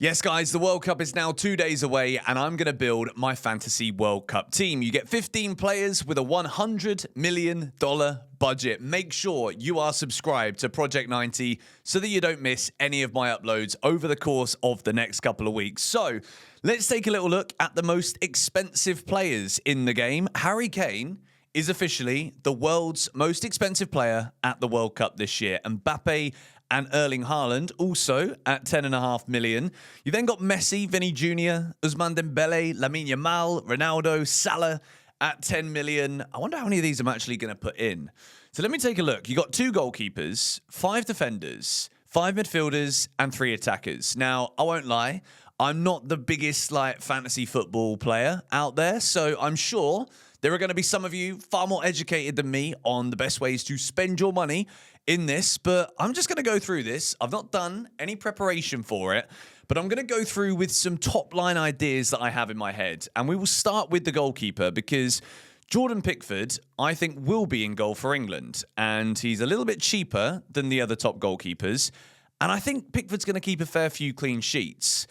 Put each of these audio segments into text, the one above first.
Yes, guys, the World Cup is now 2 days away, and I'm going to build my fantasy World Cup team. You get 15 players with a $100 million budget. Make sure you are subscribed to Project 90 so that you don't miss any of my uploads over the course of the next couple of weeks. So let's take a little look at the most expensive players in the game. Harry Kane is officially the world's most expensive player at the World Cup this year. Mbappe and Erling Haaland also at 10.5 million. You then got Messi, Vinny Jr., Ousmane Dembele, Lamine Yamal, Ronaldo, Salah at 10 million. I wonder how many of these I'm actually going to put in. So let me take a look. You got 2 goalkeepers, 5 defenders, 5 midfielders, and 3 attackers. Now, I won't lie, I'm not the biggest fantasy football player out there, so I'm sure there are going to be some of you far more educated than me on the best ways to spend your money in this, but I'm just going to go through this. I've not done any preparation for it, but I'm going to go through with some top-line ideas that I have in my head, and we will start with the goalkeeper because Jordan Pickford, I think, will be in goal for England, and he's a little bit cheaper than the other top goalkeepers, and I think Pickford's going to keep a fair few clean sheets.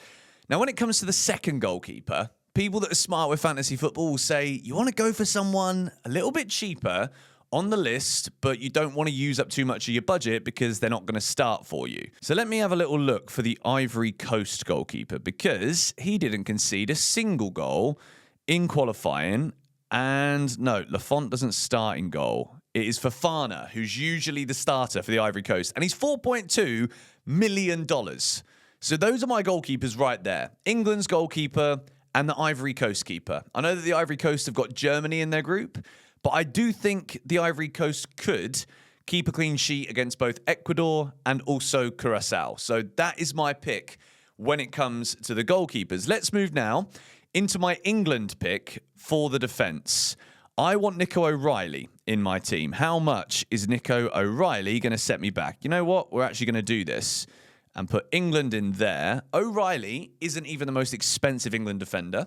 Now, when it comes to the second goalkeeper, people that are smart with fantasy football will say you want to go for someone a little bit cheaper on the list, but you don't want to use up too much of your budget because they're not going to start for you. So let me have a little look for the Ivory Coast goalkeeper because he didn't concede a single goal in qualifying. And no, Lafont doesn't start in goal. It is Fofana, who's usually the starter for the Ivory Coast, and he's $4.2 million. So those are my goalkeepers right there. England's goalkeeper and the Ivory Coast keeper. I know that the Ivory Coast have got Germany in their group, but I do think the Ivory Coast could keep a clean sheet against both Ecuador and also Curacao. So that is my pick when it comes to the goalkeepers. Let's move now into my England pick for the defence. I want Nico O'Reilly in my team. How much is Nico O'Reilly going to set me back? You know what? We're actually going to do this and put England in there. O'Reilly isn't even the most expensive England defender.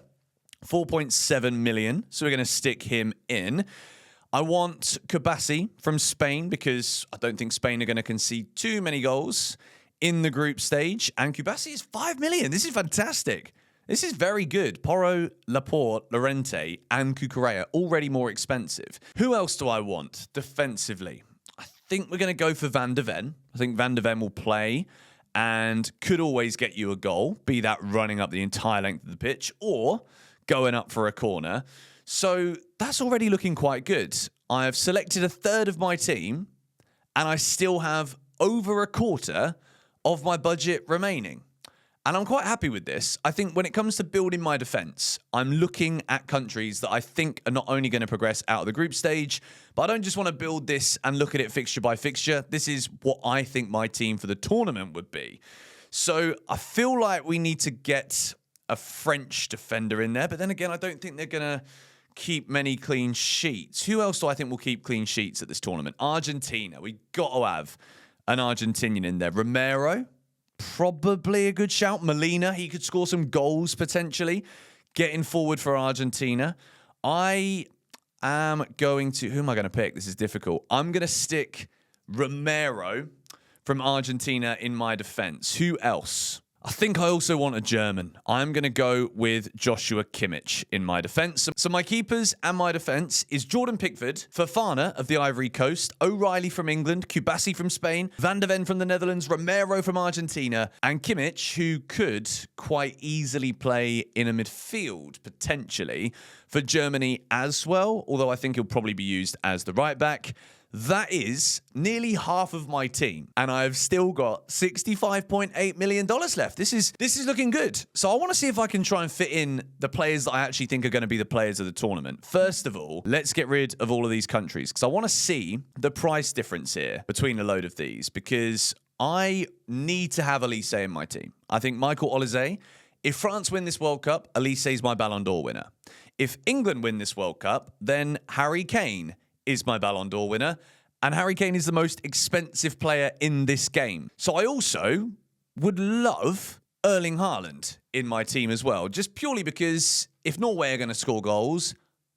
4.7 million. So we're going to stick him in. I want Kubasi from Spain because I don't think Spain are going to concede too many goals in the group stage. And Kubasi is 5 million. This is fantastic. This is very good. Porro, Laporte, Llorente, and Cucurella already more expensive. Who else do I want defensively? I think we're going to go for Van de Ven. I think Van de Ven will play and could always get you a goal, be that running up the entire length of the pitch or going up for a corner. So that's already looking quite good. I have selected a third of my team and I still have over a quarter of my budget remaining. And I'm quite happy with this. I think when it comes to building my defence, I'm looking at countries that I think are not only going to progress out of the group stage, but I don't just want to build this and look at it fixture by fixture. This is what I think my team for the tournament would be. So I feel like we need to get a French defender in there, but then again, I don't think they're going to keep many clean sheets. Who else do I think will keep clean sheets at this tournament? Argentina. We got to have an Argentinian in there. Romero. Probably a good shout. Molina, he could score some goals potentially. Getting forward for Argentina. I am going to... Who am I going to pick? This is difficult. I'm going to stick Romero from Argentina in my defense. Who else? I think I also want a German. I'm going to go with Joshua Kimmich in my defense. So my keepers and my defense is Jordan Pickford, Fofana of the Ivory Coast, O'Reilly from England, Kubasi from Spain, Van de Ven from the Netherlands, Romero from Argentina, and Kimmich, who could quite easily play in a midfield, potentially, for Germany as well, although I think he'll probably be used as the right back. That is nearly half of my team, and I've still got $65.8 million left. This is looking good. So I want to see if I can try and fit in the players that I actually think are going to be the players of the tournament. First of all, let's get rid of all of these countries because I want to see the price difference here between a load of these because I need to have Elise in my team. I think Michael Olise, if France win this World Cup, Elise is my Ballon d'Or winner. If England win this World Cup, then Harry Kane is my Ballon d'Or winner, and Harry Kane is the most expensive player in this game. So I also would love Erling Haaland in my team as well, just purely because if Norway are going to score goals,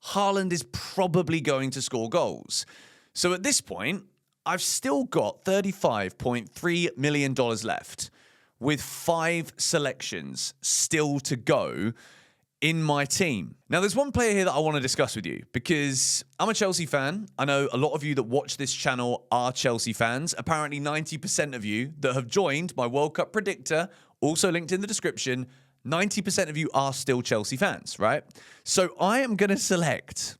Haaland is probably going to score goals. So at this point, I've still got $35.3 million left. with 5 selections still to go in my team. Now, there's one player here that I want to discuss with you because I'm a Chelsea fan. I know a lot of you that watch this channel are Chelsea fans. Apparently, 90% of you that have joined my World Cup predictor, also linked in the description, 90% of you are still Chelsea fans, right? So I am going to select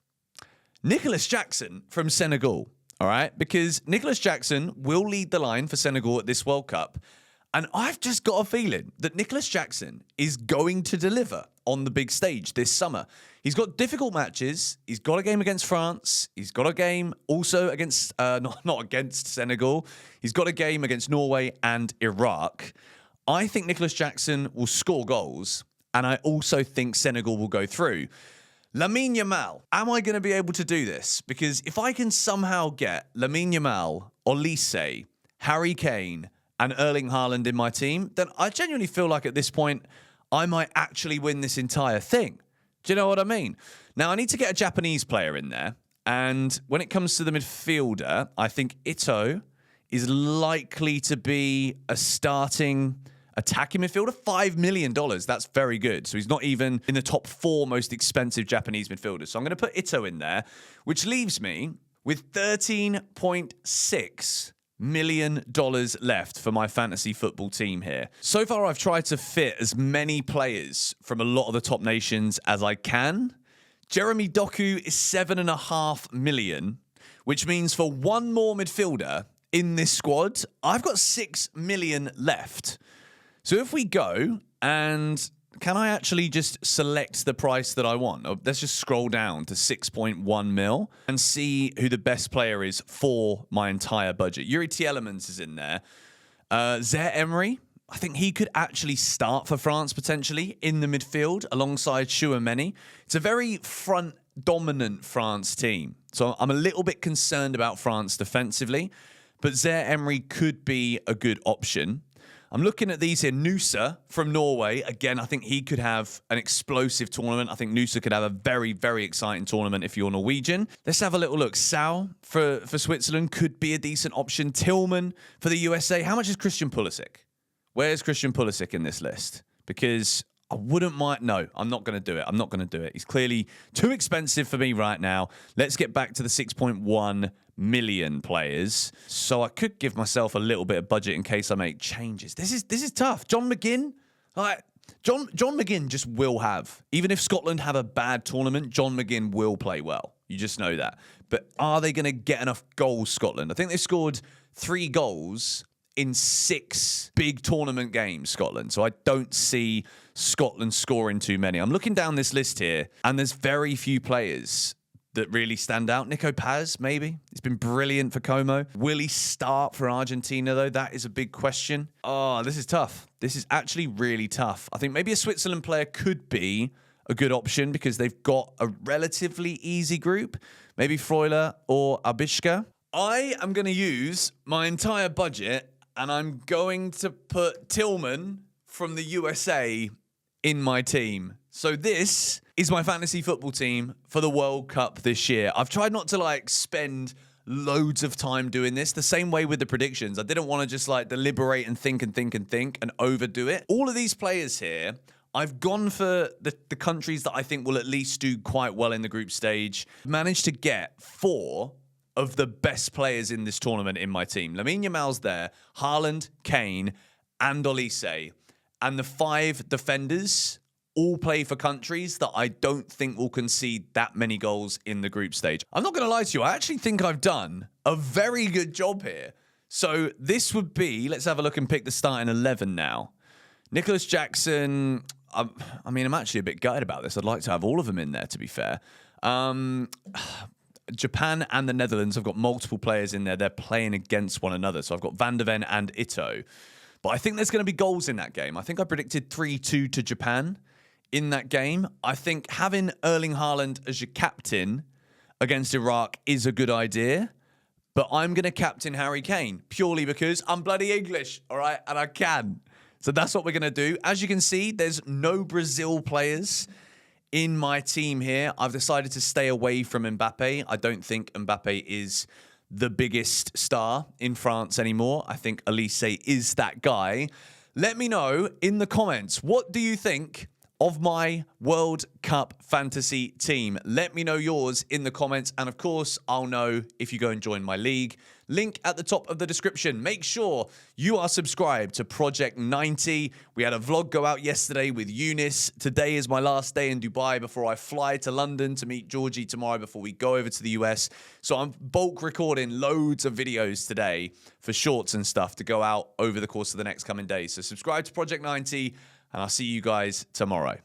Nicholas Jackson from Senegal, all right? Because Nicholas Jackson will lead the line for Senegal at this World Cup. And I've just got a feeling that Nicholas Jackson is going to deliver on the big stage this summer. He's got difficult matches. He's got a game against France. He's got a game also against, not against Senegal. He's got a game against Norway and Iraq. I think Nicholas Jackson will score goals. And I also think Senegal will go through. Lamine Yamal, am I going to be able to do this? Because if I can somehow get Lamine Yamal, Olise, Harry Kane, and Erling Haaland in my team, then I genuinely feel like at this point, I might actually win this entire thing. Do you know what I mean? Now, I need to get a Japanese player in there. And when it comes to the midfielder, I think Ito is likely to be a starting attacking midfielder. $5 million. That's very good. So he's not even in the top 4 most expensive Japanese midfielders. So I'm going to put Ito in there, which leaves me with $13.6 million left for my fantasy football team here. So far, I've tried to fit as many players from a lot of the top nations as I can. Jeremy Doku is $7.5 million, which means for one more midfielder in this squad, I've got $6 million left. So if we go and can I actually just select the price that I want? Let's just scroll down to 6.1 mil and see who the best player is for my entire budget. Yuri Tielemans is in there. Zaire Emery, I think he could actually start for France potentially in the midfield alongside Chouameni. It's a very front-dominant France team. So I'm a little bit concerned about France defensively, but Zaire Emery could be a good option. I'm looking at these here. Nusa from Norway. Again, I think he could have an explosive tournament. I think Nusa could have a very, very exciting tournament if you're Norwegian. Let's have a little look. Sau for Switzerland could be a decent option. Tillman for the USA. How much is Christian Pulisic? Where's Christian Pulisic in this list? Because I wouldn't mind. No, I'm not going to do it. I'm not going to do it. He's clearly too expensive for me right now. Let's get back to the 6.1 million players. So I could give myself a little bit of budget in case I make changes. This is tough. John McGinn, John McGinn just will have. Even if Scotland have a bad tournament, John McGinn will play well. You just know that. But are they going to get enough goals, Scotland? I think they scored 3 goals in 6 big tournament games, Scotland. So I don't see Scotland scoring too many. I'm looking down this list here, and there's very few players that really stand out. Nico Paz, maybe. He's been brilliant for Como. Will he start for Argentina, though? That is a big question. Oh, this is tough. This is actually really tough. I think maybe a Switzerland player could be a good option because they've got a relatively easy group. Maybe Freuler or Abishka. I am going to use my entire budget and I'm going to put Tillman from the USA in my team. So this is my fantasy football team for the World Cup this year. I've tried not to spend loads of time doing this. The same way with the predictions. I didn't want to just deliberate and think and overdo it. All of these players here, I've gone for the countries that I think will at least do quite well in the group stage. Managed to get 4 of the best players in this tournament in my team. Lamine Yamal's there, Haaland, Kane, and Olise. And the 5 defenders all play for countries that I don't think will concede that many goals in the group stage. I'm not going to lie to you. I actually think I've done a very good job here. So this would be, let's have a look and pick the starting 11 now. Nicholas Jackson, I'm actually a bit gutted about this. I'd like to have all of them in there, to be fair. Japan and the Netherlands have got multiple players in there. They're playing against one another. So I've got Van der Ven and Ito. But I think there's going to be goals in that game. I think I predicted 3-2 to Japan in that game. I think having Erling Haaland as your captain against Iraq is a good idea. But I'm going to captain Harry Kane purely because I'm bloody English, all right? And I can. So that's what we're going to do. As you can see, there's no Brazil players in my team here. I've decided to stay away from Mbappe. I don't think Mbappe is the biggest star in France anymore. I think Olise is that guy. Let me know in the comments, what do you think of my World Cup fantasy team? Let me know yours in the comments. And of course, I'll know if you go and join my league. Link at the top of the description. Make sure you are subscribed to Project 90. We had a vlog go out yesterday with Eunice. Today is my last day in Dubai before I fly to London to meet Georgie tomorrow before we go over to the US. So I'm bulk recording loads of videos today for shorts and stuff to go out over the course of the next coming days. So subscribe to Project 90 and I'll see you guys tomorrow.